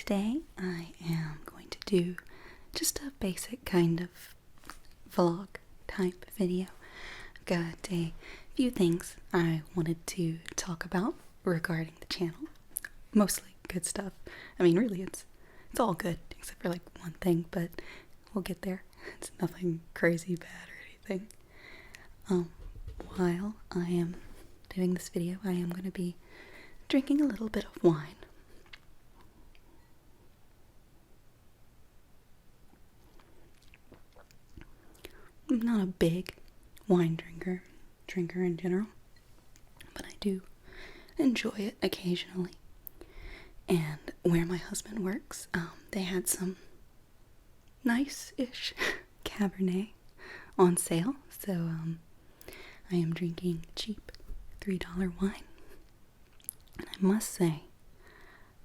today I am going to do just a basic kind of vlog type video. I've got a few things I wanted to talk about regarding the channel. Mostly good stuff. I mean, really, it's all good except for like one thing, but we'll get there. It's nothing crazy bad or anything. While I am doing this video, I am going to be drinking a little bit of wine. I'm not a big wine drinker in general, but I do enjoy it occasionally. And where my husband works, they had some nice-ish Cabernet on sale, so I am drinking cheap $3 wine. And I must say,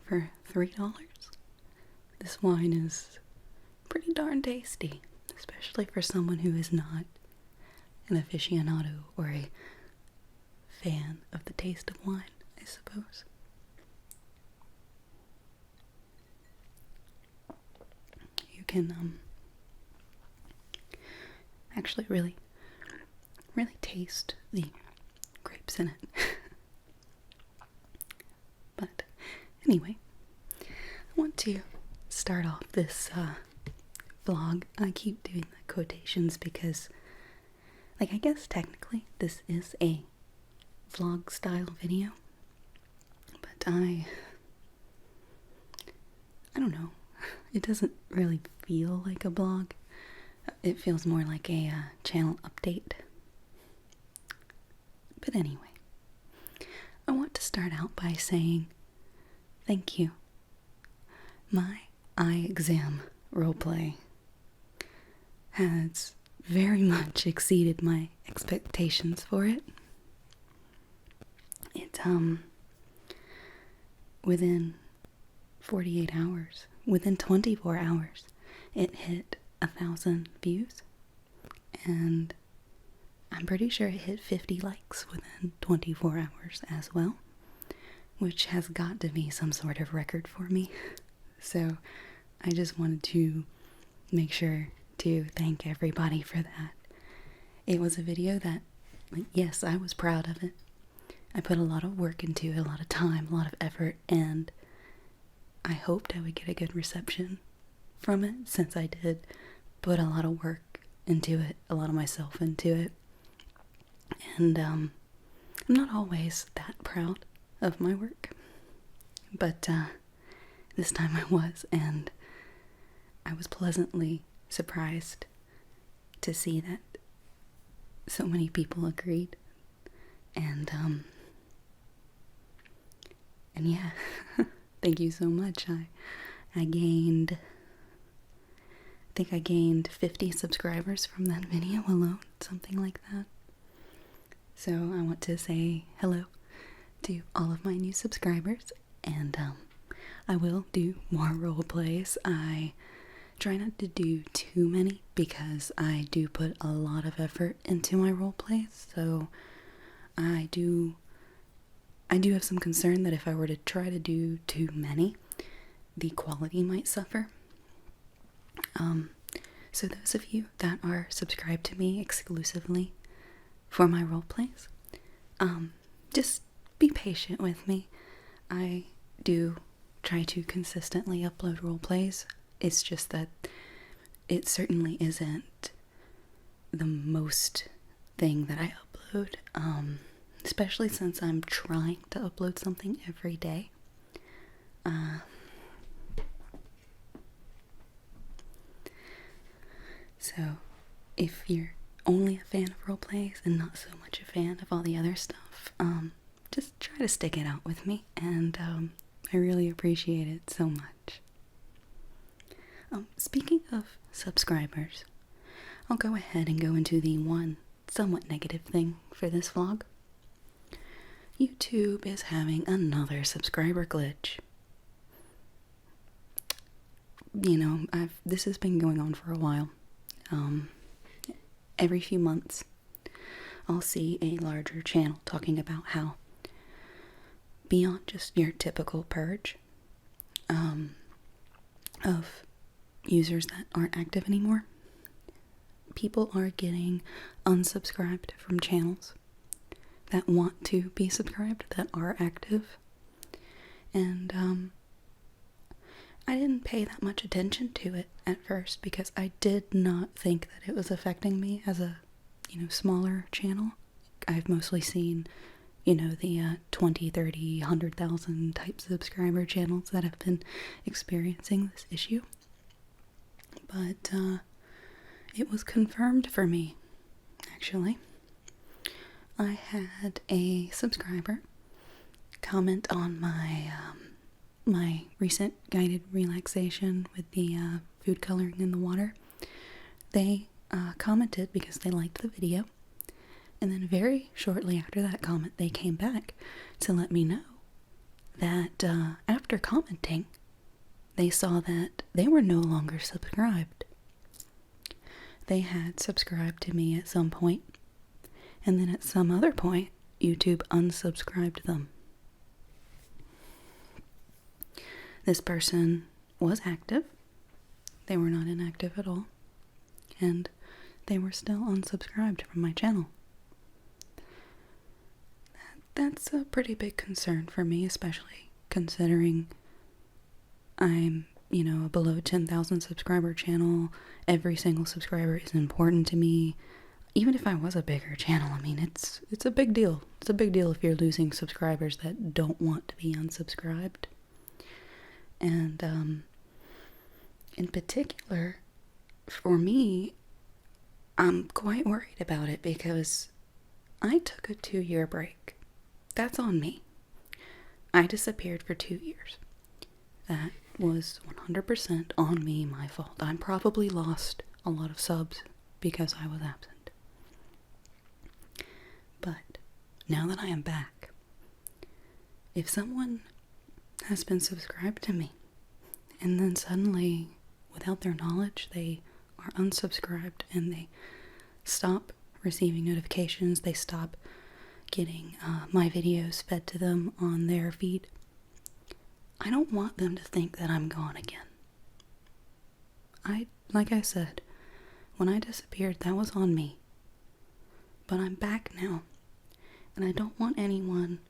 for $3, this wine is pretty darn tasty, especially for someone who is not an aficionado or a fan of the taste of wine, I suppose. You can actually really taste the grapes in it. But anyway, I want to start off this vlog. I keep doing the quotations because, like, I guess technically this is a vlog style video, but I don't know. It doesn't really feel like a blog. It feels more like a channel update. But anyway, I want to start out by saying thank you. My eye exam roleplay has very much exceeded my expectations for it. It, within 48 hours, within 24 hours, it hit 1,000 views, and I'm pretty sure it hit 50 likes within 24 hours as well, which has got to be some sort of record for me. So I just wanted to make sure to thank everybody for that. It was a video that, like, yes, I was proud of it. I put a lot of work into it, a lot of time, a lot of effort, and I hoped I would get a good reception from it, since I did put a lot of work into it, a lot of myself into it. And I'm not always that proud of my work, but this time I was, and I was pleasantly surprised to see that so many people agreed. And yeah, thank you so much. I think I gained 50 subscribers from that video alone, something like that. So I want to say hello to all of my new subscribers, and I will do more role plays. I try not to do too many because I do put a lot of effort into my role plays, so I do have some concern that if I were to try to do too many, the quality might suffer. So those of you that are subscribed to me exclusively for my role plays, just be patient with me. I do try to consistently upload role plays. It's just that it certainly isn't the most thing that I upload, especially since I'm trying to upload something every day. So if you're only a fan of role plays and not so much a fan of all the other stuff, just try to stick it out with me, and I really appreciate it so much. Speaking of subscribers, I'll go ahead and go into the one somewhat negative thing for this vlog. YouTube is having another subscriber glitch. You know, this has been going on for a while. Every few months, I'll see a larger channel talking about how, beyond just your typical purge, of users that aren't active anymore. People are getting unsubscribed from channels that want to be subscribed, that are active. And I didn't pay that much attention to it at first because I did not think that it was affecting me as a, smaller channel. I've mostly seen, the 20, 30, 100,000 type subscriber channels that have been experiencing this issue. But it was confirmed for me, actually. I had a subscriber comment on my my recent guided relaxation with the food coloring in the water. They commented because they liked the video, and then very shortly after that comment they came back to let me know that after commenting they saw that they were no longer subscribed. They had subscribed to me at some point, and then at some other point YouTube unsubscribed them. This person was active. They were not inactive at all. And they were still unsubscribed from my channel. That's a pretty big concern for me, especially considering I'm, a below 10,000 subscriber channel. Every single subscriber is important to me. Even if I was a bigger channel, it's a big deal. It's a big deal if you're losing subscribers that don't want to be unsubscribed. And in particular, for me, I'm quite worried about it because I took a 2-year break. That's on me. I disappeared for 2 years. That was 100% on me, my fault. I probably lost a lot of subs because I was absent. But now that I am back, if someone has been subscribed to me and then suddenly, without their knowledge, they are unsubscribed and they stop receiving notifications, they stop getting my videos fed to them on their feed, I don't want them to think that I'm gone again. Like I said, when I disappeared, that was on me. But I'm back now, and I don't want anyone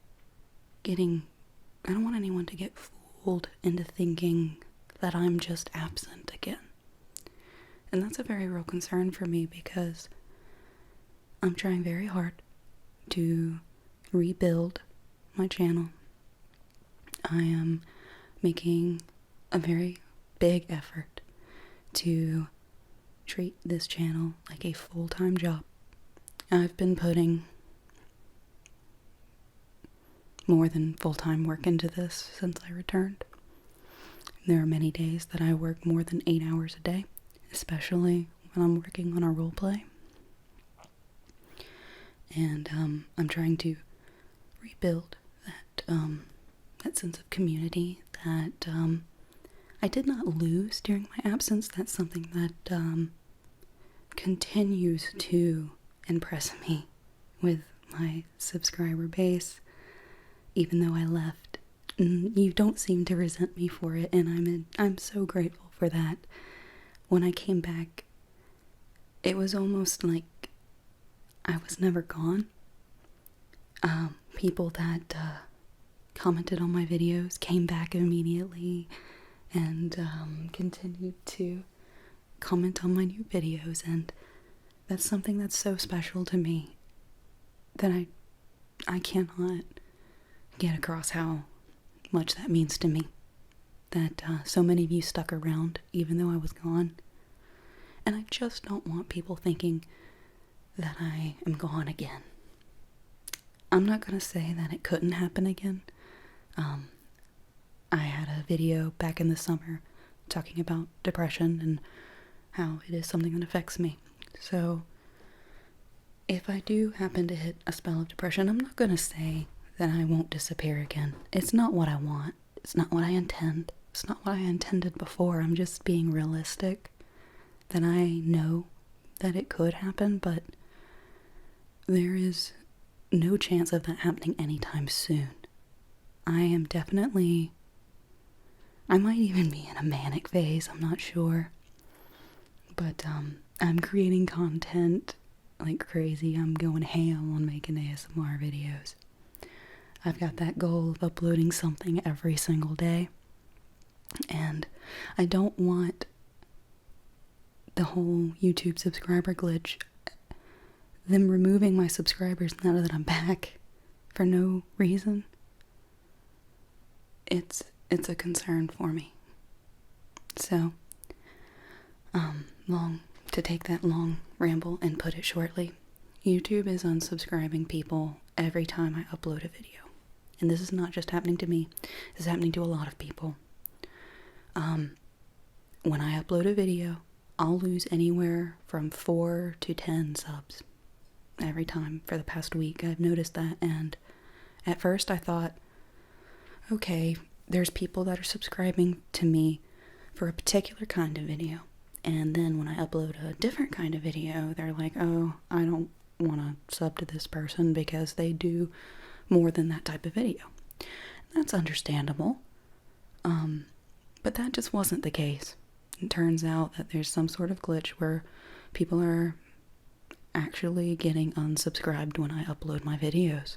to get fooled into thinking that I'm just absent again. And that's a very real concern for me because I'm trying very hard to rebuild my channel. I am making a very big effort to treat this channel like a full-time job. I've been putting more than full-time work into this since I returned. There are many days that I work more than 8 hours a day, especially when I'm working on a role play. And I'm trying to rebuild that sense of community that I did not lose during my absence. That's something that continues to impress me with my subscriber base. Even though I left, you don't seem to resent me for it, and I'm so grateful for that. When I came back, it was almost like I was never gone. People that commented on my videos came back immediately and continued to comment on my new videos, and that's something that's so special to me that I cannot get across how much that means to me, that so many of you stuck around even though I was gone. And I just don't want people thinking that I am gone again. I'm not going to say that it couldn't happen again. I had a video back in the summer talking about depression and how it is something that affects me. So if I do happen to hit a spell of depression, I'm not going to say that I won't disappear again. It's not what I want. It's not what I intend. It's not what I intended before. I'm just being realistic that I know that it could happen, but there is no chance of that happening anytime soon. I might even be in a manic phase, I'm not sure. But I'm creating content like crazy. I'm going ham on making ASMR videos. I've got that goal of uploading something every single day. And I don't want the whole YouTube subscriber glitch, them removing my subscribers now that I'm back for no reason. It's a concern for me. So, to take that long ramble and put it shortly, YouTube is unsubscribing people every time I upload a video. And this is not just happening to me, this is happening to a lot of people. When I upload a video, I'll lose anywhere from 4 to 10 subs every time for the past week. I've noticed that, and at first I thought, okay, there's people that are subscribing to me for a particular kind of video. And then when I upload a different kind of video, they're like, oh, I don't want to sub to this person because they do more than that type of video. That's understandable. But that just wasn't the case. It turns out that there's some sort of glitch where people are actually getting unsubscribed when I upload my videos.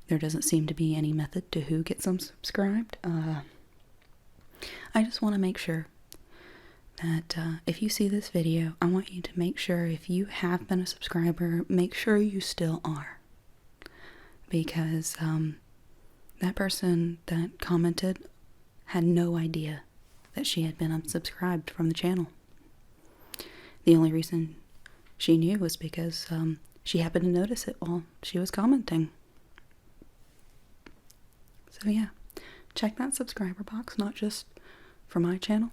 There doesn't seem to be any method to who gets unsubscribed. I just want to make sure that if you see this video, I want you to make sure if you have been a subscriber, make sure you still are. Because that person that commented had no idea that she had been unsubscribed from the channel. The only reason she knew was because she happened to notice it while she was commenting. So yeah, check that subscriber box, not just for my channel,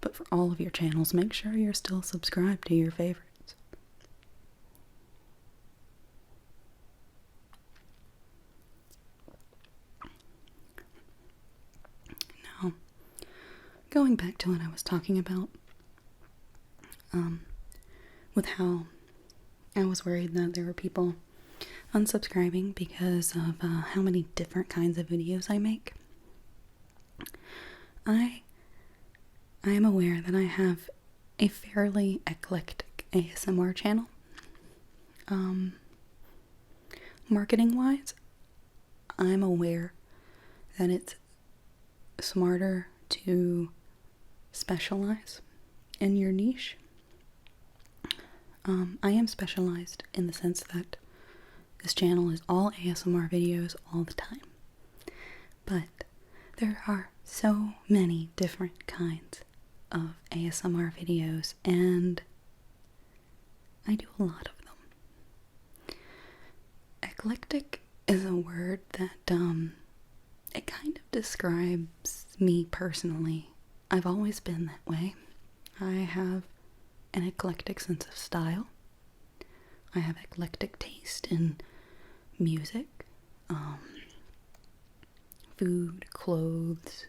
but for all of your channels. Make sure you're still subscribed to your favorites. Now, going back to what I was talking about, with how I was worried that there were people unsubscribing because of how many different kinds of videos I make. I am aware that I have a fairly eclectic ASMR channel. Marketing-wise, I'm aware that it's smarter to specialize in your niche. I am specialized in the sense that this channel is all ASMR videos all the time. But there are so many different kinds of ASMR videos, and I do a lot of them. Eclectic is a word that, it kind of describes me personally. I've always been that way. I have an eclectic sense of style. I have eclectic taste in music, food, clothes,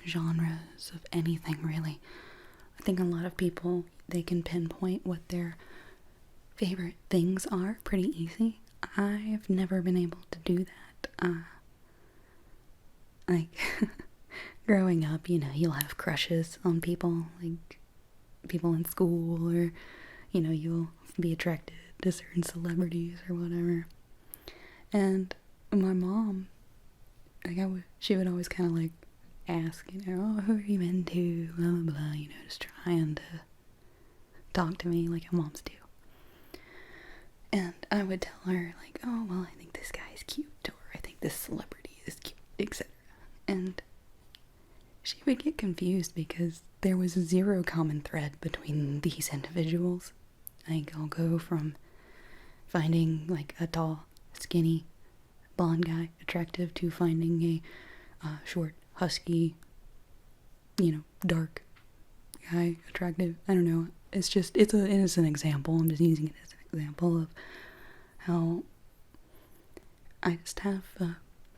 genres of anything really. I think a lot of people, they can pinpoint what their favorite things are pretty easy. I've never been able to do that. Like, growing up, you know, you'll have crushes on people, like people in school, or, you know, you'll be attracted to certain celebrities or whatever. And my mom, like, she would always kind of like ask, you know, oh, who are you into, blah, blah, blah, you know, just trying to talk to me like moms do. And I would tell her, like, oh, well, I think this guy is cute, or I think this celebrity is cute, etc. And she would get confused because there was zero common thread between these individuals. Like, I'll go from finding, like, a tall, skinny, blonde guy attractive to finding a short, husky, you know, dark guy attractive. I don't know. It's just, it is an example. I'm just using it as an example of how I just have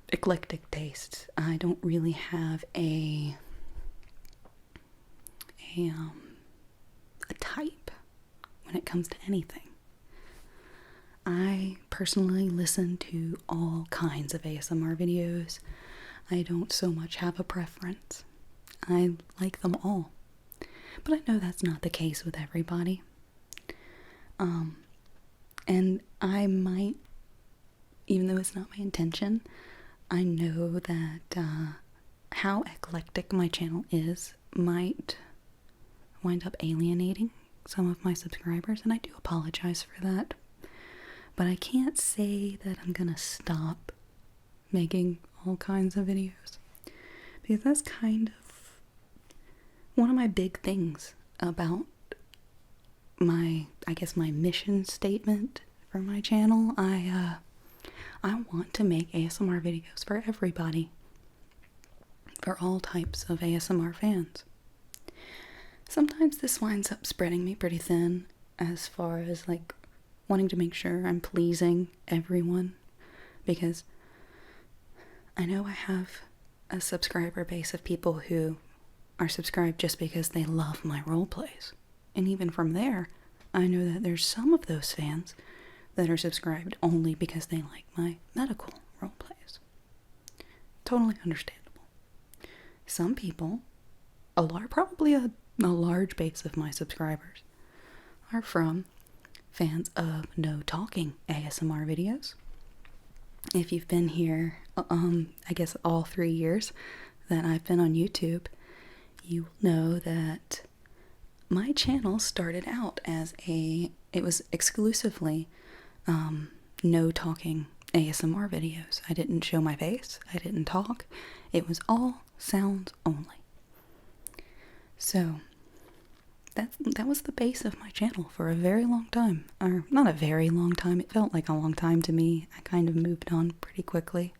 eclectic tastes. I don't really have a type when it comes to anything. I personally listen to all kinds of ASMR videos. I don't so much have a preference. I like them all. But I know that's not the case with everybody. And I might, even though it's not my intention, I know that how eclectic my channel is might wind up alienating some of my subscribers, and I do apologize for that. But I can't say that I'm gonna stop making all kinds of videos, because that's kind of one of my big things about my, I guess, my mission statement for my channel. I want to make ASMR videos for everybody, for all types of ASMR fans. Sometimes this winds up spreading me pretty thin as far as like wanting to make sure I'm pleasing everyone, because I know I have a subscriber base of people who are subscribed just because they love my role plays. And even from there, I know that there's some of those fans that are subscribed only because they like my medical role plays. Totally understandable. Some people, probably a large base of my subscribers, are from fans of no talking ASMR videos. If you've been here, I guess all 3 years that I've been on YouTube, you know that my channel started out as it was exclusively no talking ASMR videos. I didn't show my face, I didn't talk, it was all sounds only. So that was the base of my channel for a very long time. Or not a very long time, it felt like a long time to me. I kind of moved on pretty quickly.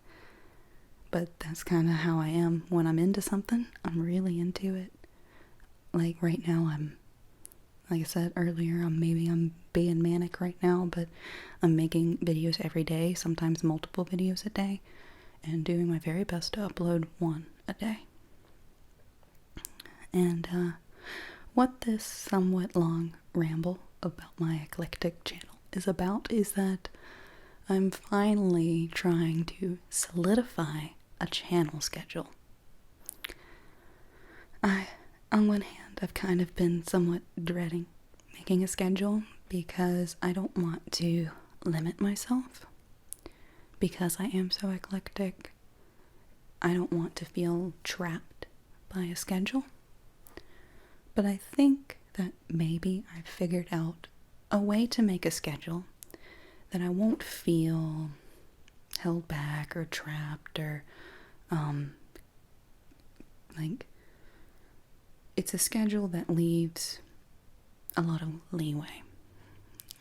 But that's kind of how I am. When I'm into something, I'm really into it. Like right now, like I said earlier, I'm being manic right now, but I'm making videos every day, sometimes multiple videos a day, and doing my very best to upload one a day. And what this somewhat long ramble about my eclectic channel is about is that I'm finally trying to solidify a channel schedule. On one hand, I've kind of been somewhat dreading making a schedule because I don't want to limit myself. Because I am so eclectic, I don't want to feel trapped by a schedule. But I think that maybe I've figured out a way to make a schedule that I won't feel held back or trapped or, like, it's a schedule that leaves a lot of leeway,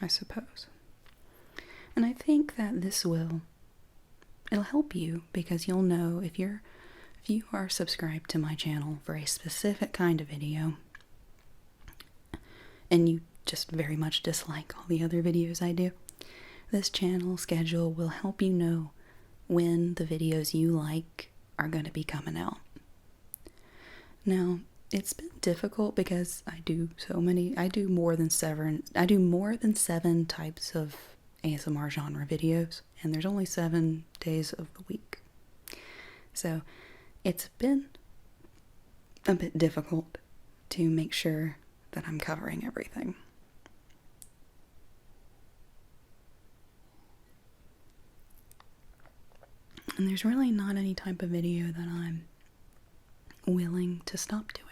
I suppose. And I think that it'll help you, because you'll know if you are subscribed to my channel for a specific kind of video, and you just very much dislike all the other videos I do, this channel schedule will help you know when the videos you like are going to be coming out. Now, it's been difficult because I do more than 7 types of ASMR genre videos, and there's only 7 days of the week. So, it's been a bit difficult to make sure that I'm covering everything. And there's really not any type of video that I'm willing to stop doing.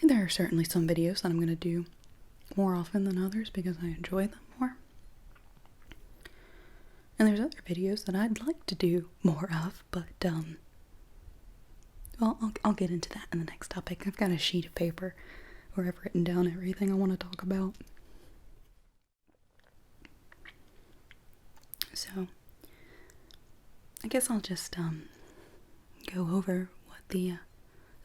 There are certainly some videos that I'm going to do more often than others because I enjoy them more. And there's other videos that I'd like to do more of, but well, I'll get into that in the next topic. I've got a sheet of paper where I've written down everything I want to talk about. So, I guess I'll just go over what the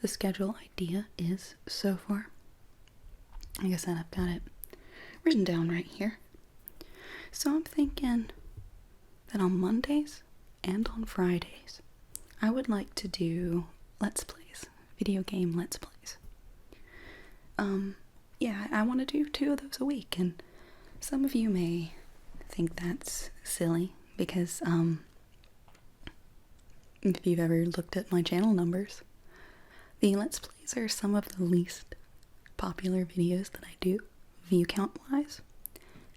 schedule idea is so far. Like I said, I've got it written down right here. So I'm thinking that on Mondays and on Fridays, I would like to do Let's Plays, video game Let's Plays. Yeah, I want to do 2 of those a week, and some of you may think that's silly, because, if you've ever looked at my channel numbers, the Let's Plays are some of the least popular videos that I do, view count wise.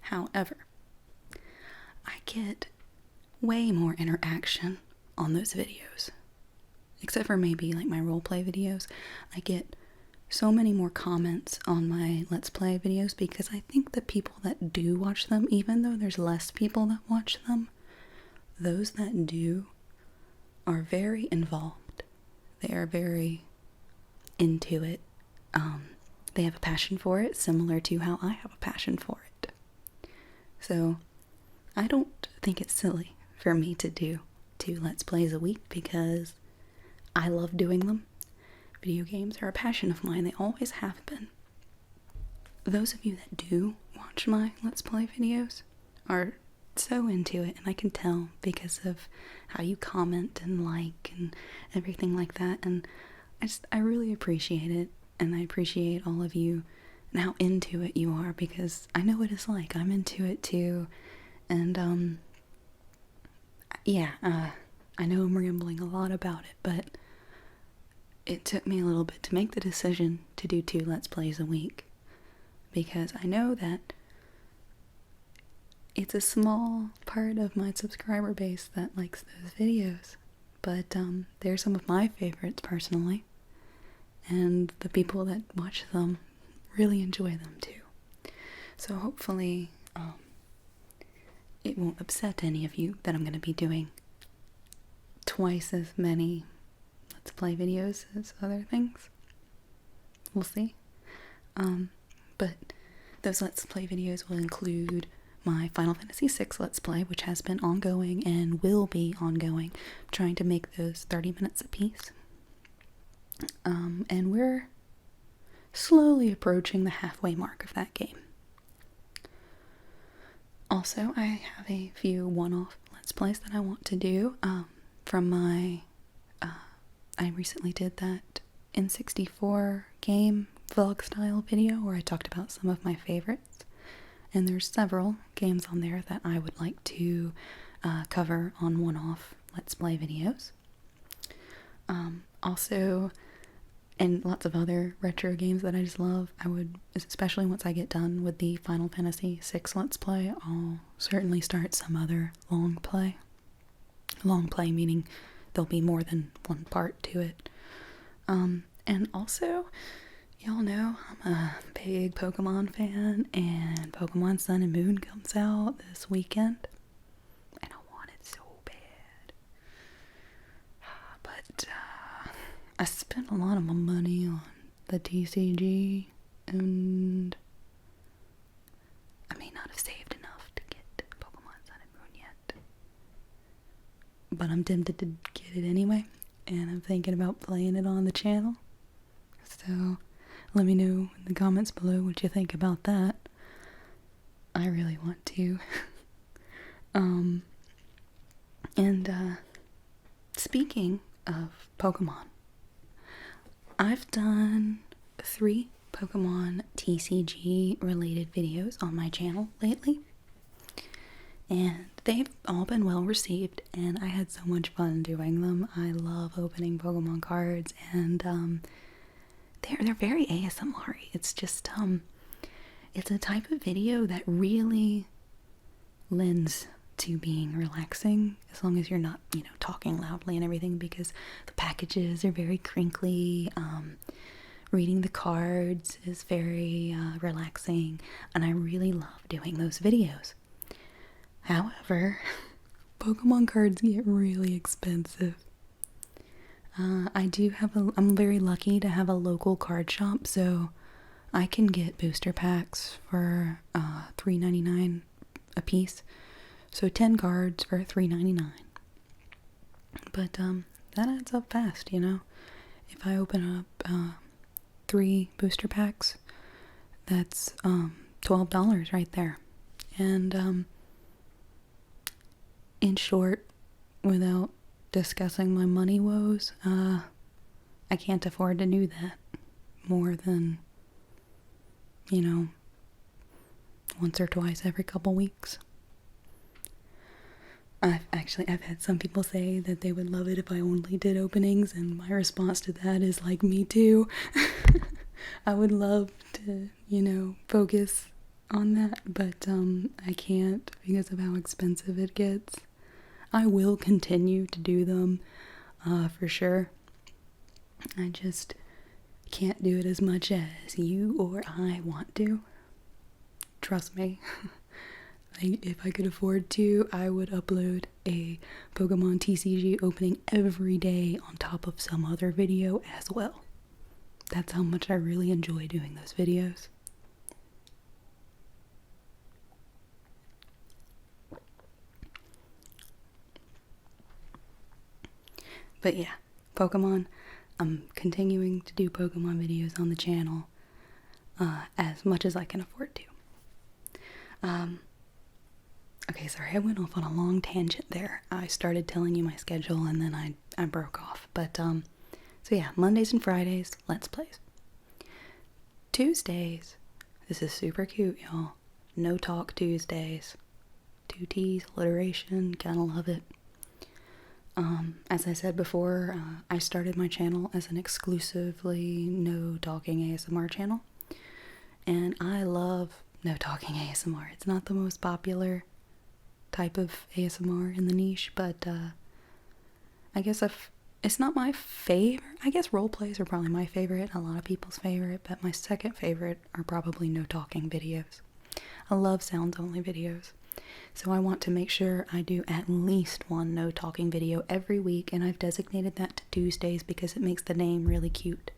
However, I get way more interaction on those videos. Except for maybe like my roleplay videos. I get so many more comments on my Let's Play videos because I think the people that do watch them, even though there's less people that watch them, those that do are very involved. They are very into it. They have a passion for it, similar to how I have a passion for it. So I don't think it's silly for me to do 2 Let's Plays a week because I love doing them. Video games are a passion of mine. They always have been. Those of you that do watch my Let's Play videos are so into it, and I can tell because of how you comment and like and everything like that, and I really appreciate it, and I appreciate all of you and how into it you are, because I know what it's like. I'm into it too, and yeah, I know I'm rambling a lot about it, but it took me a little bit to make the decision to do 2 Let's Plays a week, because I know that it's a small part of my subscriber base that likes those videos, but they're some of my favorites personally, and the people that watch them really enjoy them too. So hopefully it won't upset any of you that I'm going to be doing twice as many Let's Play videos as other things. We'll see. But those Let's Play videos will include my Final Fantasy VI Let's Play, which has been ongoing and will be ongoing. I'm trying to make those 30 minutes apiece. And we're slowly approaching the halfway mark of that game. Also, I have a few one-off Let's Plays that I want to do from my... I recently did that N64 game vlog style video where I talked about some of my favorites. And there's several games on there that I would like to cover on one-off Let's Play videos. Also, and lots of other retro games that I just love. I would, especially once I get done with the Final Fantasy VI Let's Play, I'll certainly start some other long play. Long play meaning there'll be more than one part to it. And also, y'all know I'm a big Pokemon fan, and Pokemon Sun and Moon comes out this weekend, and I want it so bad. But I spent a lot of my money on the TCG, and I may not have saved enough to get Pokemon Sun and Moon yet. But I'm tempted to get it anyway, and I'm thinking about playing it on the channel. So let me know in the comments below what you think about that. I really want to. And speaking of Pokemon, I've done 3 Pokemon TCG related videos on my channel lately. And they've all been well received, and I had so much fun doing them. I love opening Pokemon cards, and they're very ASMR-y. It's just it's a type of video that really lends to being relaxing, as long as you're not, talking loudly and everything, because the packages are very crinkly. Reading the cards is very relaxing, and I really love doing those videos. However, Pokemon cards get really expensive. I'm very lucky to have a local card shop, so I can get booster packs for $3.99 a piece. So 10 cards for $3.99. But that adds up fast, If I open up 3 booster packs, that's $12 right there. And in short, without discussing my money woes, I can't afford to do that more than, once or twice every couple weeks. I've had some people say that they would love it if I only did openings, and my response to that is like, me too. I would love to, focus on that, but I can't because of how expensive it gets. I will continue to do them, for sure. I just can't do it as much as you or I want to. Trust me. If I could afford to, I would upload a Pokemon TCG opening every day on top of some other video as well. That's how much I really enjoy doing those videos. But yeah, Pokemon. I'm continuing to do Pokemon videos on the channel as much as I can afford to. Okay, sorry, I went off on a long tangent there. I started telling you my schedule and then I broke off. But, so yeah, Mondays and Fridays, Let's Plays. Tuesdays, this is super cute, y'all. No Talk Tuesdays. 2 T's, alliteration, kinda love it. As I said before, I started my channel as an exclusively no talking ASMR channel. And I love no talking ASMR. It's not the most popular type of ASMR in the niche, but I guess it's not my favorite. I guess role plays are probably my favorite, a lot of people's favorite, but my second favorite are probably no talking videos. I love sounds only videos. So I want to make sure I do at least one no talking video every week, and I've designated that to Tuesdays because it makes the name really cute.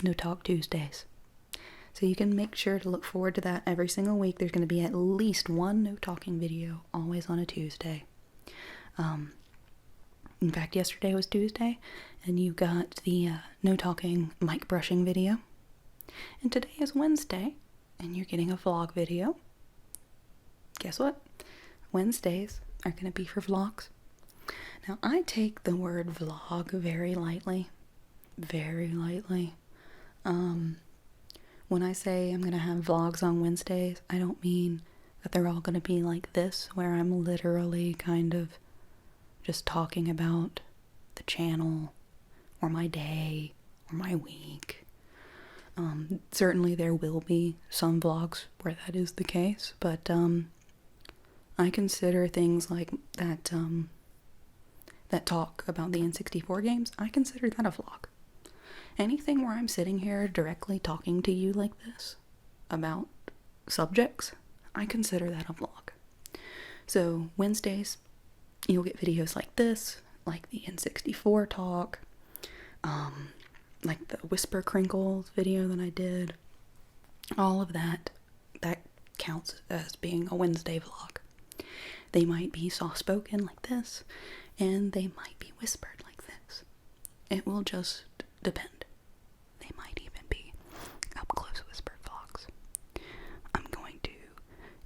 No Talk Tuesdays. So you can make sure to look forward to that every single week. There's going to be at least one no talking video, always on a Tuesday. In fact, yesterday was Tuesday, and you got the no talking mic brushing video. And today is Wednesday, and you're getting a vlog video. Guess what? Wednesdays are going to be for vlogs. Now, I take the word vlog very lightly. Very lightly. When I say I'm going to have vlogs on Wednesdays, I don't mean that they're all going to be like this, where I'm literally kind of just talking about the channel, or my day, or my week. Certainly there will be some vlogs where that is the case, but I consider things like that, that talk about the N64 games, I consider that a vlog. Anything where I'm sitting here directly talking to you like this about subjects, I consider that a vlog. So Wednesdays, you'll get videos like this, like the N64 talk, like the Whisper Crinkles video that I did. All of that counts as being a Wednesday vlog. They might be soft-spoken like this, and they might be whispered like this. It will just depend. They might even be up-close whispered vlogs. I'm going to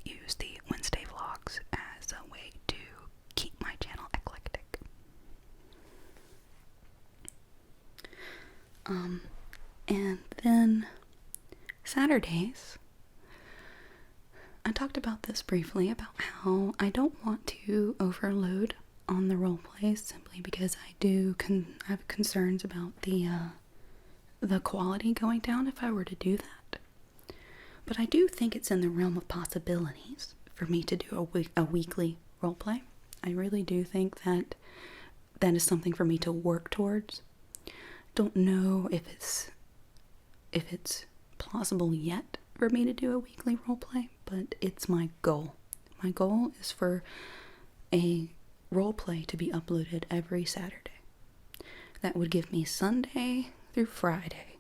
use the Wednesday vlogs as a way to keep my channel eclectic. And then Saturdays, I talked about this briefly, about how I don't want to overload on the role plays simply because I have concerns about the quality going down if I were to do that. But I do think it's in the realm of possibilities for me to do a weekly role play. I really do think that is something for me to work towards. Don't know if it's plausible yet for me to do a weekly role play, but it's my goal. My goal is for a role play to be uploaded every Saturday. That would give me Sunday through Friday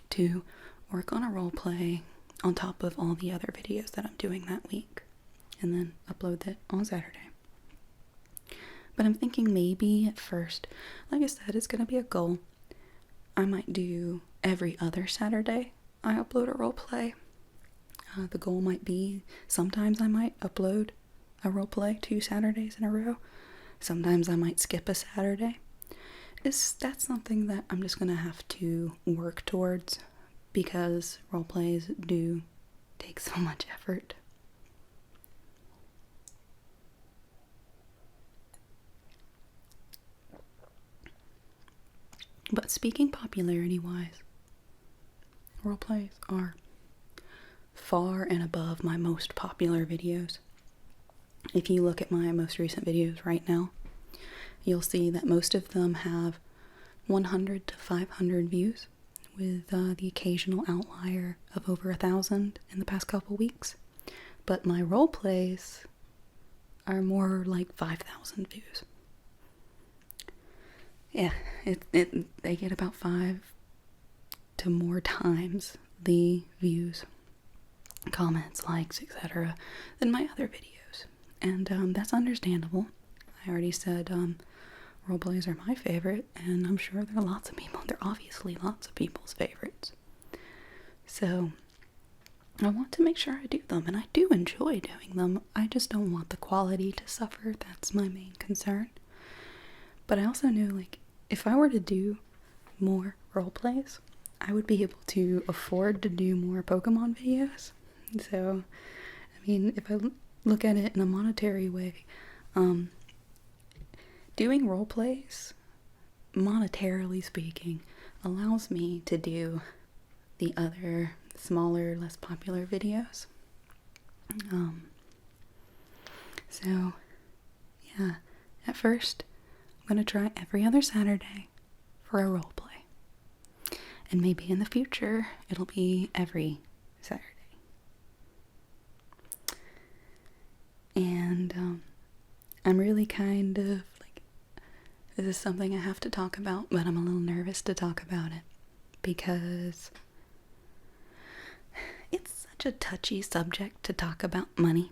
to work on a role play on top of all the other videos that I'm doing that week, and then upload that on Saturday. But I'm thinking maybe at first, like I said, it's going to be a goal. I might do every other Saturday I upload a role play. The goal might be, sometimes I might upload a role play 2 Saturdays in a row. Sometimes I might skip a Saturday. That's something that I'm just going to have to work towards, because role plays do take so much effort. But speaking popularity-wise, roleplays are far and above my most popular videos. If you look at my most recent videos right now, you'll see that most of them have 100 to 500 views, with the occasional outlier of over 1,000 in the past couple weeks. But my role plays are more like 5,000 views. Yeah, they get about 5 to more times the views, comments, likes, etc. than my other videos. And that's understandable. I already said roleplays are my favorite, and I'm sure there are lots of people. They're obviously lots of people's favorites. So I want to make sure I do them, and I do enjoy doing them. I just don't want the quality to suffer. That's my main concern. But I also knew, like, if I were to do more roleplays, I would be able to afford to do more Pokemon videos. So, I mean, if I look at it in a monetary way, doing roleplays, monetarily speaking, allows me to do the other smaller, less popular videos. So, yeah, at first, I'm going to try every other Saturday for a roleplay. And maybe in the future, it'll be every Saturday. And I'm really kind of like, this is something I have to talk about, but I'm a little nervous to talk about it because it's such a touchy subject to talk about money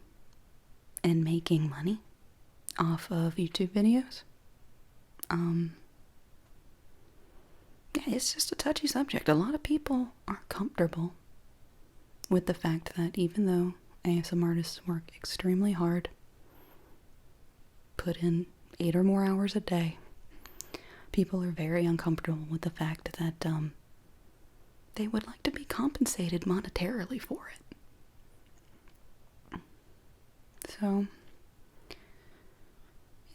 and making money off of YouTube videos. Yeah, it's just a touchy subject. A lot of people aren't comfortable with the fact that even though ASMR artists work extremely hard, put in 8 or more hours a day, people are very uncomfortable with the fact that they would like to be compensated monetarily for it. So,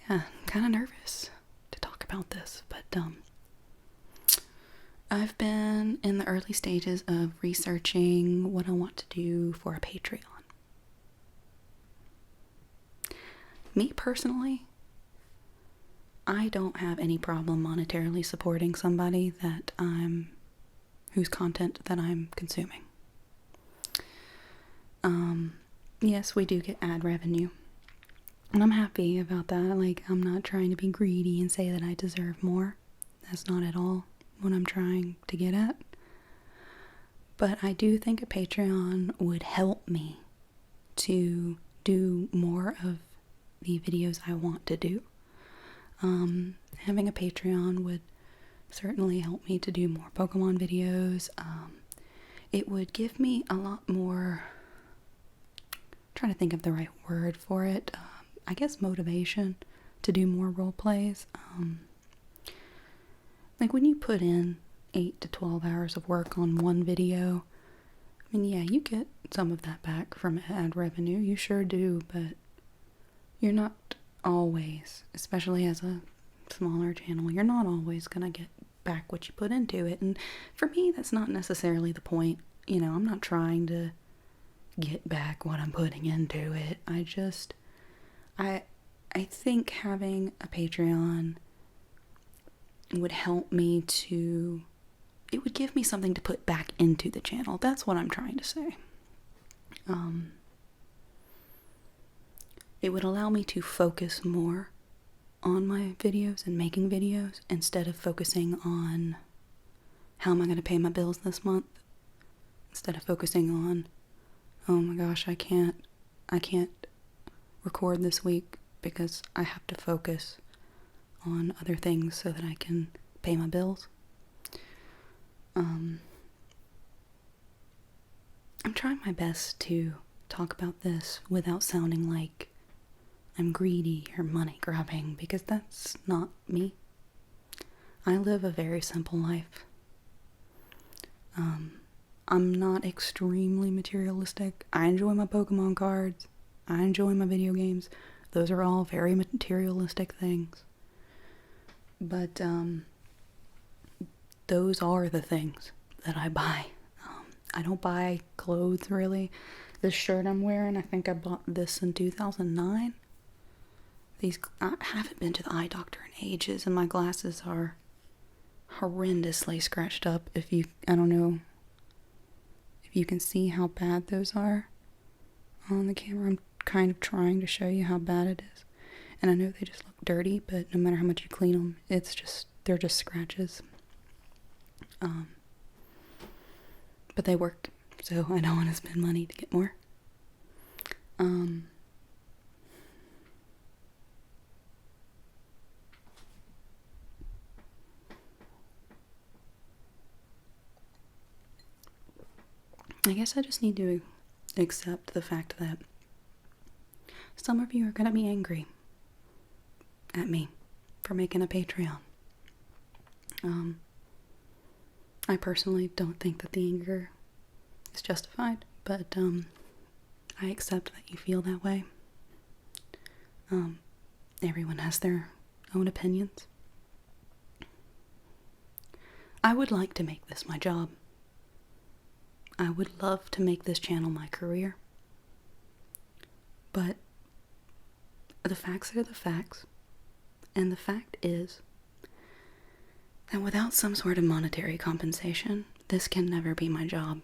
yeah, I'm kind of nervous to talk about this, but I've been in the early stages of researching what I want to do for a Patreon. Me personally, I don't have any problem monetarily supporting somebody whose content that I'm consuming. Yes, we do get ad revenue, and I'm happy about that. Like, I'm not trying to be greedy and say that I deserve more. That's not at all what I'm trying to get at. But I do think a Patreon would help me to do more of the videos I want to do. Having a Patreon would certainly help me to do more Pokemon videos. It would give me a lot more, I'm trying to think of the right word for it, I guess motivation to do more role plays. Like when you put in 8 to 12 hours of work on one video, I mean, yeah, you get some of that back from ad revenue, you sure do, but you're not always, especially as a smaller channel, you're not always gonna get back what you put into it. And for me, that's not necessarily the point. You know, I'm not trying to get back what I'm putting into it. I think having a Patreon would help me to, it would give me something to put back into the channel. That's what I'm trying to say. It would allow me to focus more on my videos and making videos instead of focusing on how am I going to pay my bills this month, instead of focusing on, oh my gosh, I can't record this week because I have to focus on other things so that I can pay my bills. I'm trying my best to talk about this without sounding like I'm greedy or money grubbing, because that's not me. I live a very simple life. I'm not extremely materialistic. I enjoy my Pokemon cards. I enjoy my video games. Those are all very materialistic things. But those are the things that I buy. I don't buy clothes, really. This shirt I'm wearing, I think I bought this in 2009. I haven't been to the eye doctor in ages, and my glasses are horrendously scratched up. I don't know if you can see how bad those are on the camera. I'm kind of trying to show you how bad it is. And I know they just look dirty, but no matter how much you clean them, they're just scratches. But they work, so I don't want to spend money to get more. I guess I just need to accept the fact that some of you are going to be angry at me for making a Patreon. I personally don't think that the anger is justified, but I accept that you feel that way. Everyone has their own opinions. I would like to make this my job. I would love to make this channel my career. But the facts are the facts. And the fact is that without some sort of monetary compensation, this can never be my job.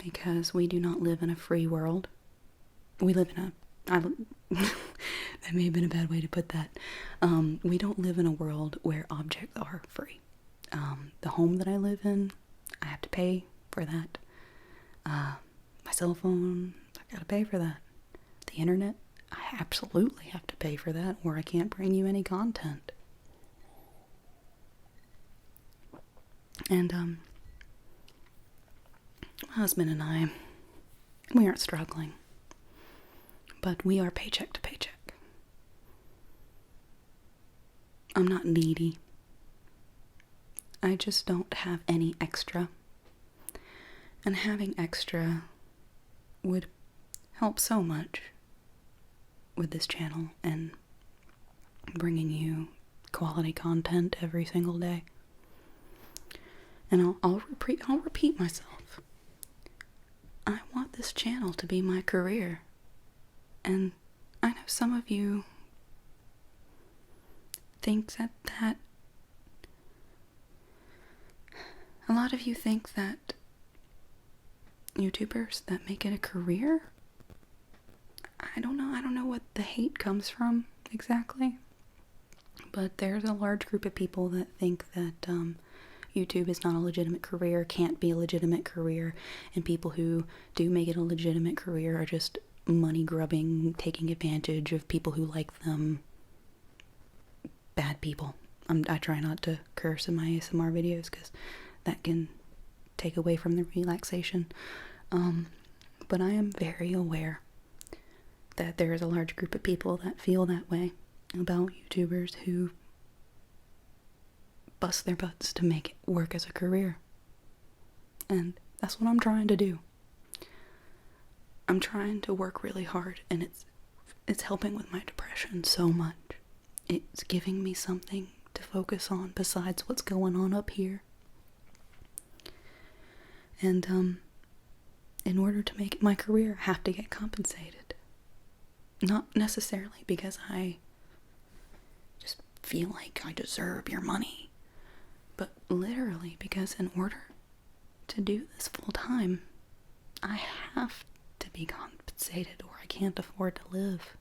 Because we do not live in a free world. We live in that may have been a bad way to put that. We don't live in a world where objects are free. The home that I live in, I have to pay for that. My cell phone, I gotta pay for that. The internet, I absolutely have to pay for that, or I can't bring you any content. And, my husband and I, we aren't struggling, but we are paycheck to paycheck. I'm not needy. I just don't have any extra. And having extra would help so much with this channel and bringing you quality content every single day. And I'll repeat myself. I want this channel to be my career. And I know some of you think that a lot of you think that YouTubers that make it a career, I don't know what the hate comes from exactly, but there's a large group of people that think that YouTube is not a legitimate career, can't be a legitimate career, and people who do make it a legitimate career are just money grubbing, taking advantage of people who like them. Bad people. I try not to curse in my ASMR videos because that can take away from the relaxation. But I am very aware that there is a large group of people that feel that way about YouTubers who bust their butts to make it work as a career. And that's what I'm trying to do. I'm trying to work really hard, and it's helping with my depression so much. It's giving me something to focus on besides what's going on up here. And in order to make it my career, I have to get compensated. Not necessarily because I just feel like I deserve your money, but literally because in order to do this full time, I have to be compensated or I can't afford to live.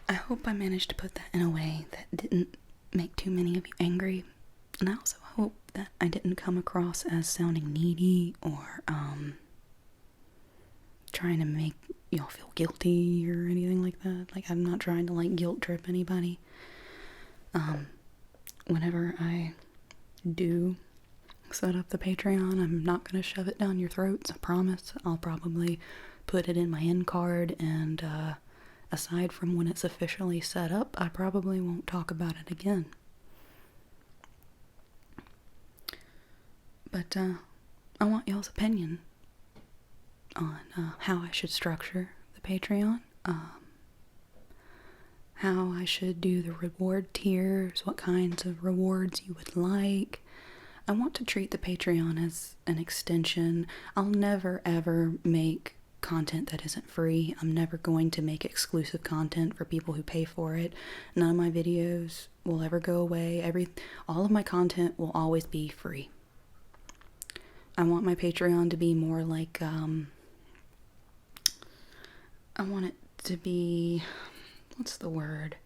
I hope I managed to put that in a way that didn't make too many of you angry. And I also hope that I didn't come across as sounding needy or trying to make y'all feel guilty or anything like that. Like, I'm not trying to like guilt trip anybody. Whenever I do set up the Patreon, I'm not going to shove it down your throats, I promise. I'll probably put it in my end card, and aside from when it's officially set up, I probably won't talk about it again. But I want y'all's opinion on how I should structure the Patreon. how I should do the reward tiers, what kinds of rewards you would like. I want to treat the Patreon as an extension. I'll never ever make content that isn't free. I'm never going to make exclusive content for people who pay for it. None of my videos will ever go away. All of my content will always be free. I want my Patreon to be more like, I want it to be, what's the word?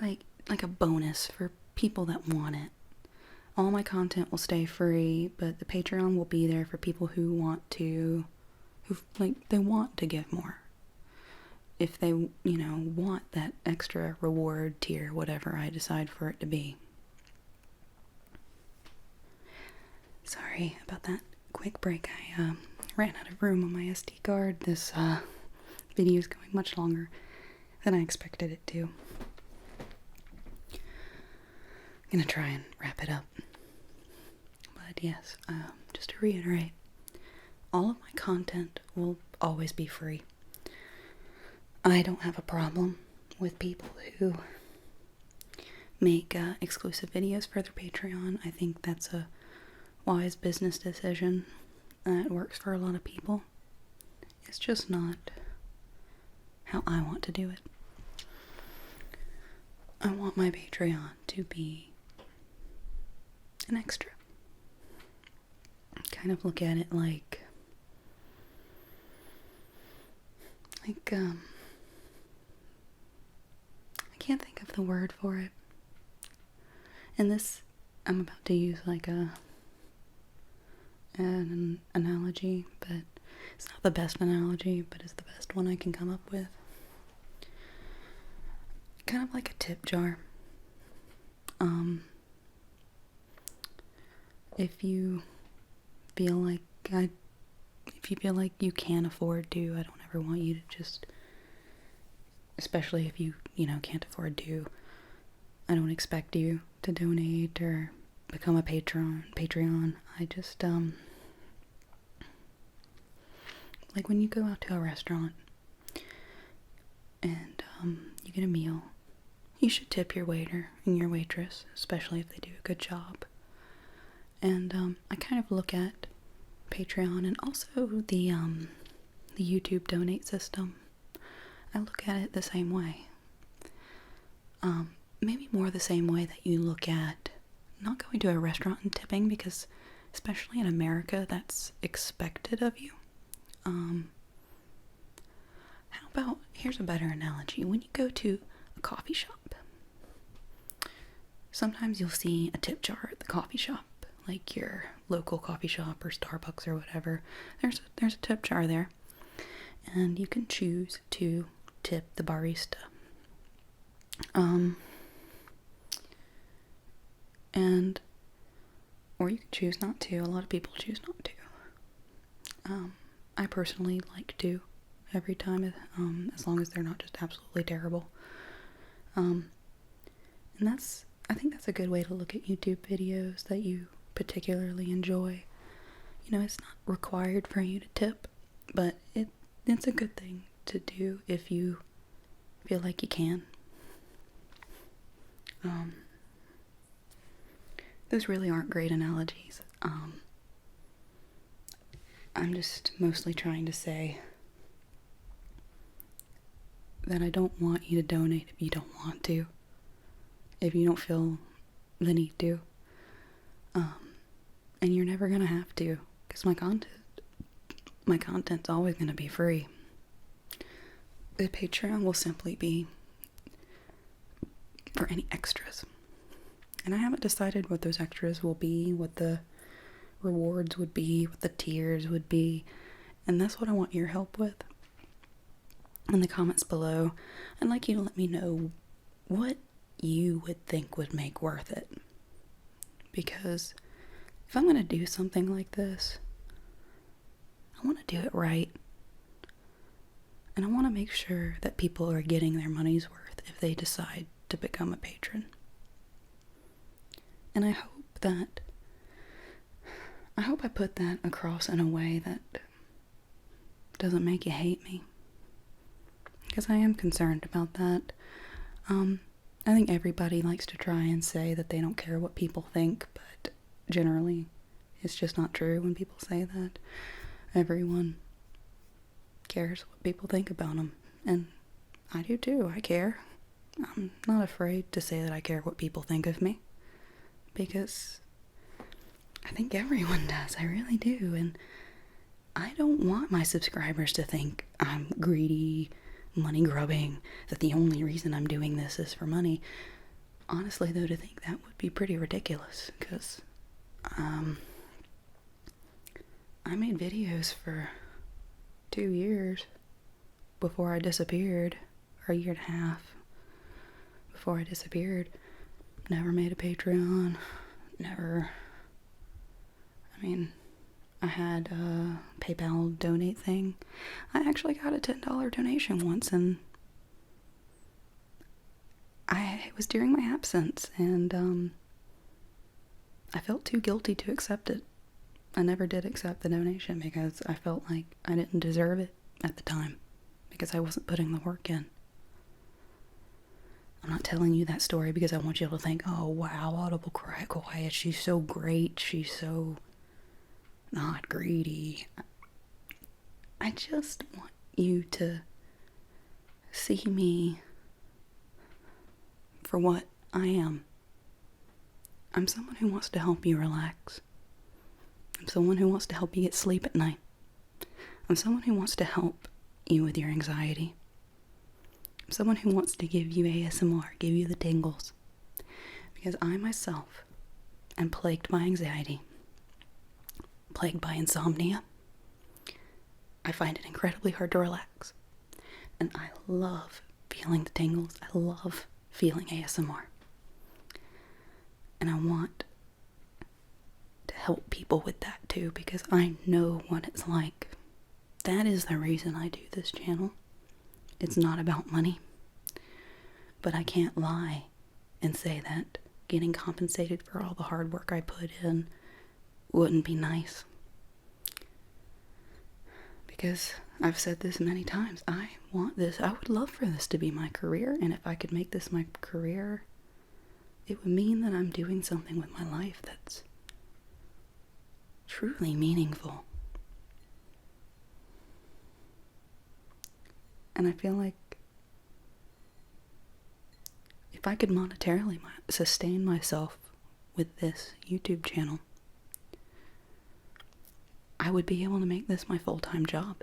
Like a bonus for people that want it. All my content will stay free, but the Patreon will be there for people who want to, they want to give more. If they, want that extra reward tier, whatever I decide for it to be. Sorry about that quick break. I ran out of room on my SD card. This video is going much longer than I expected it to. I'm gonna try and wrap it up. But yes, just to reiterate, all of my content will always be free. I don't have a problem with people who make exclusive videos for their Patreon. I think that's a wise business decision that works for a lot of people. It's just not how I want to do it. I want my Patreon to be an extra. Kind of look at it like I can't think of the word for it. And this, I'm about to use like an analogy, but it's not the best analogy, but it's the best one I can come up with. Kind of like a tip jar. If you feel like you can't afford to, I don't ever want you to just, especially if you can't afford to, I don't expect you to donate or become a Patreon. I just, like when you go out to a restaurant and you get a meal, you should tip your waiter and your waitress, especially if they do a good job. And I kind of look at Patreon and also the YouTube donate system. I look at it the same way. Maybe more the same way that you look at not going to a restaurant and tipping, because especially in America, that's expected of you. How about, here's a better analogy. When you go to a coffee shop, sometimes you'll see a tip jar at the coffee shop, like your local coffee shop or Starbucks or whatever. There's a tip jar there, and you can choose to tip the barista. Or you can choose not to. A lot of people choose not to. I personally like to every time, as long as they're not just absolutely terrible. And I think that's a good way to look at YouTube videos that you particularly enjoy. It's not required for you to tip, but it's a good thing to do if you feel like you can. Those really aren't great analogies. I'm just mostly trying to say that I don't want you to donate if you don't want to. If you don't feel the need to. And you're never gonna have to, because my content's always gonna be free. The Patreon will simply be for any extras. And I haven't decided what those extras will be, what the rewards would be, what the tiers would be. And that's what I want your help with. In the comments below, I'd like you to let me know what you would think would make worth it. Because if I'm going to do something like this, I want to do it right. And I want to make sure that people are getting their money's worth if they decide to become a patron. And I hope I put that across in a way that doesn't make you hate me. because I am concerned about that. I think everybody likes to try and say that they don't care what people think, but generally it's just not true when people say that. Everyone cares what people think about them, and I do too. I care. I'm not afraid to say that I care what people think of me, because I think everyone does. I really do, and I don't want my subscribers to think I'm greedy, money grubbing, that the only reason I'm doing this is for money. Honestly, though, to think that would be pretty ridiculous, because I made videos for 2 years before I disappeared, or a year and a half before I disappeared. Never made a Patreon, never. I had a PayPal donate thing. I actually got a $10 donation once, and it was during my absence, and I felt too guilty to accept it. I never did accept the donation because I felt like I didn't deserve it at the time, because I wasn't putting the work in. I'm not telling you that story because I want you to think, oh wow, Audible Quiet, she's so great, she's so not greedy. I just want you to see me for what I am. I'm someone who wants to help you relax. I'm someone who wants to help you get sleep at night. I'm someone who wants to help you with your anxiety. I'm someone who wants to give you ASMR, give you the tingles. Because I myself am plagued by anxiety, plagued by insomnia. I find it incredibly hard to relax. And I love feeling the tingles. I love feeling ASMR. And I want to help people with that too, because I know what it's like. That is the reason I do this channel. It's not about money. But I can't lie and say that getting compensated for all the hard work I put in wouldn't be nice. Because I've said this many times, I want this. I would love for this to be my career, and if I could make this my career, it would mean that I'm doing something with my life that's truly meaningful. And I feel like if I could monetarily sustain myself with this YouTube channel, I would be able to make this my full-time job,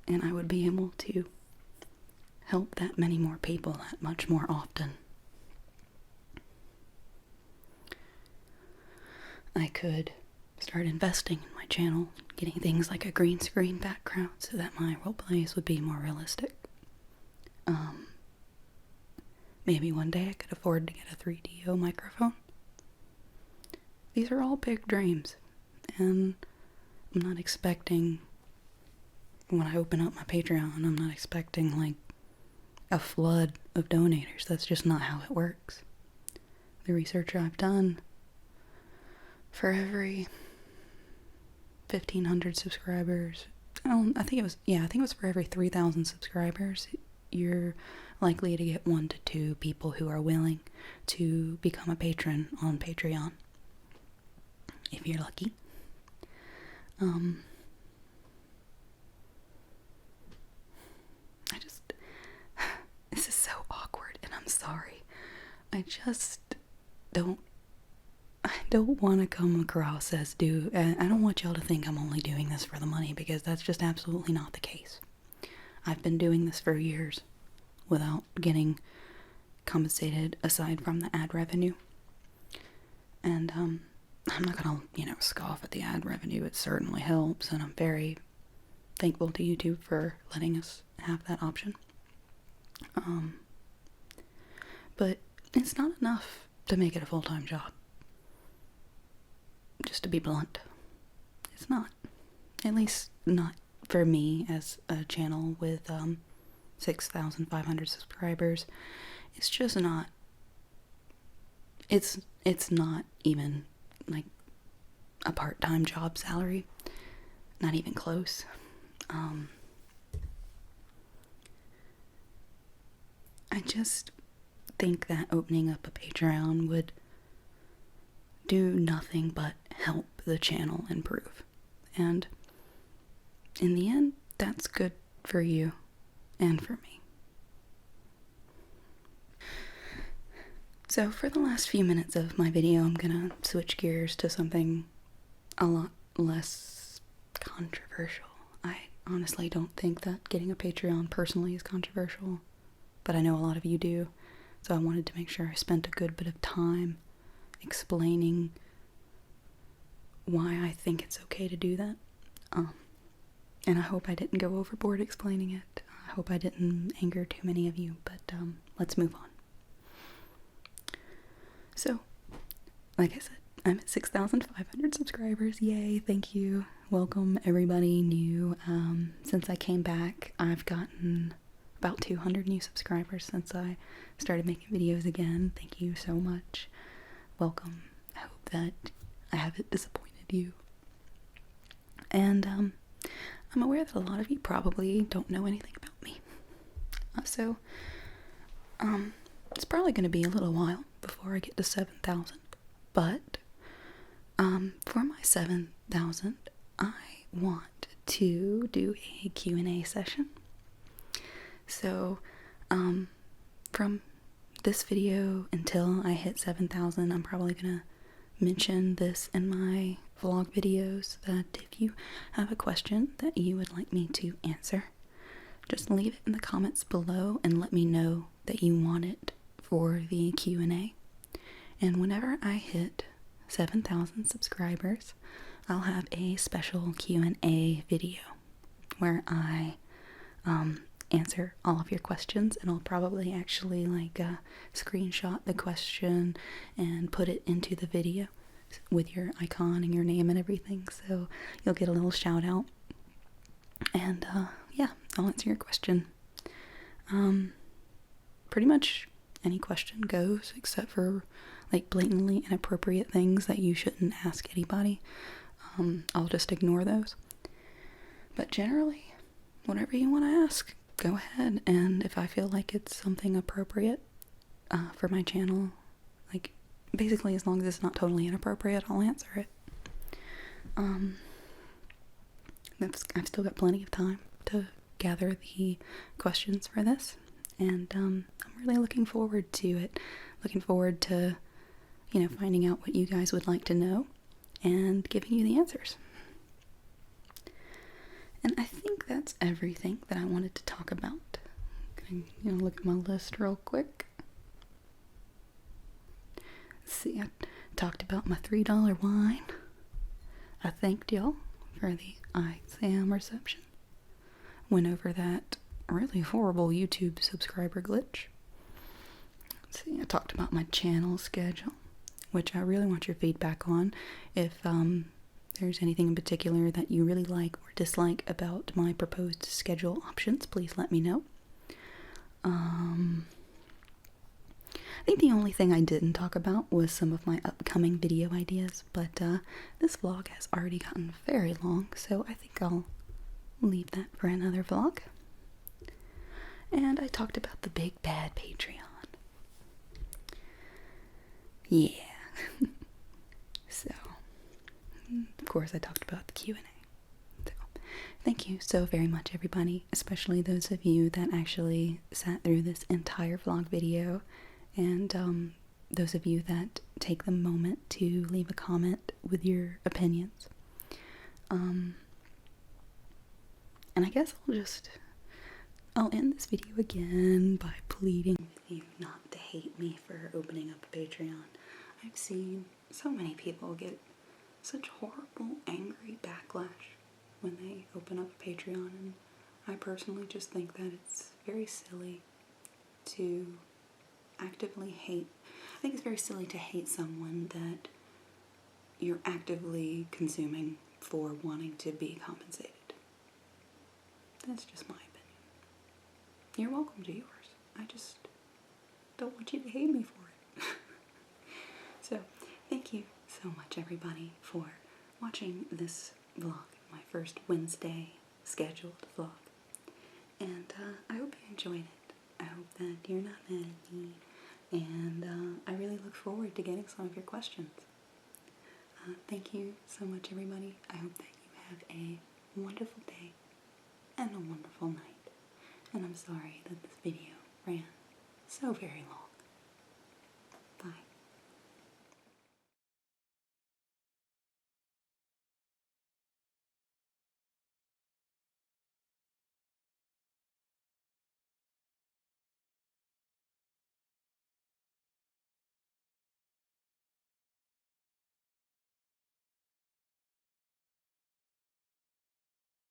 and I would be able to help that many more people that much more often. I could start investing in my channel, getting things like a green screen background so that my roleplays would be more realistic. Maybe one day I could afford to get a 3DO microphone. These are all big dreams, and I'm not expecting, when I open up my Patreon, I'm not expecting like a flood of donators. That's just not how it works. The research I've done, for every 1,500 subscribers, I think it was for every 3,000 subscribers, you're likely to get 1 to 2 people who are willing to become a patron on Patreon, if you're lucky. This is so awkward, and I'm sorry. I don't want to come across as I don't want y'all to think I'm only doing this for the money, because that's just absolutely not the case. I've been doing this for years without getting compensated aside from the ad revenue. And I'm not gonna, scoff at the ad revenue. It certainly helps, and I'm very thankful to YouTube for letting us have that option. But it's not enough to make it a full-time job. Just to be blunt. It's not. At least not for me as a channel with 6,500 subscribers. It's just not. It's not even like a part-time job salary. Not even close. I just think that opening up a Patreon would do nothing but help the channel improve. And in the end, that's good for you and for me. So for the last few minutes of my video, I'm gonna switch gears to something a lot less controversial. I honestly don't think that getting a Patreon personally is controversial, but I know a lot of you do, so I wanted to make sure I spent a good bit of time explaining why I think it's okay to do that. And I hope I didn't go overboard explaining it. I hope I didn't anger too many of you, but let's move on. So, like I said, I'm at 6,500 subscribers. Yay, thank you. Welcome everybody new. Since I came back, I've gotten about 200 new subscribers since I started making videos again. Thank you so much. Welcome. I hope that I haven't disappointed you. And I'm aware that a lot of you probably don't know anything about me. So it's probably going to be a little while before I get to 7,000. But for my 7,000, I want to do a Q&A session. So from this video until I hit 7,000, I'm probably going to mention this in my vlog videos, that if you have a question that you would like me to answer, just leave it in the comments below and let me know that you want it for the Q&A. And whenever I hit 7,000 subscribers, I'll have a special Q&A video where I answer all of your questions, and I'll probably actually screenshot the question and put it into the video with your icon and your name and everything, so you'll get a little shout out. And yeah, I'll answer your question. Pretty much any question goes, except for like blatantly inappropriate things that you shouldn't ask anybody. I'll just ignore those. But generally, whatever you want to ask, go ahead. And if I feel like it's something appropriate for my channel, like basically as long as it's not totally inappropriate, I'll answer it. I've still got plenty of time to gather the questions for this, and I'm really looking forward to it. Looking forward to, finding out what you guys would like to know and giving you the answers. And I think that's everything that I wanted to talk about. I'm gonna look at my list real quick. Let's see, I talked about my $3 wine. I thanked y'all for the exam reception. Went over that really horrible YouTube subscriber glitch. Let's see, I talked about my channel schedule, which I really want your feedback on. If there's anything in particular that you really like or dislike about my proposed schedule options, please let me know. I think the only thing I didn't talk about was some of my upcoming video ideas, but this vlog has already gotten very long, so I think I'll leave that for another vlog. And I talked about the big bad Patreon. Yeah. So, of course, I talked about the Q&A. So, thank you so very much, everybody, especially those of you that actually sat through this entire vlog video, and those of you that take the moment to leave a comment with your opinions. And I guess I'll end this video again by pleading with you not to hate me for opening up a Patreon. I've seen so many people get such horrible, angry backlash when they open up a Patreon, and I personally just think that it's very silly to actively hate. I think it's very silly to hate someone that you're actively consuming for wanting to be compensated. That's just my opinion. You're welcome to yours. I just don't want you to hate me for it. So, thank you so much, everybody, for watching this vlog, my first Wednesday scheduled vlog. And I hope you enjoyed it. I hope that you're not mad at me, and I really look forward to getting some of your questions. Thank you so much, everybody. I hope that you have a wonderful day and a wonderful night. And I'm sorry that this video ran so very long.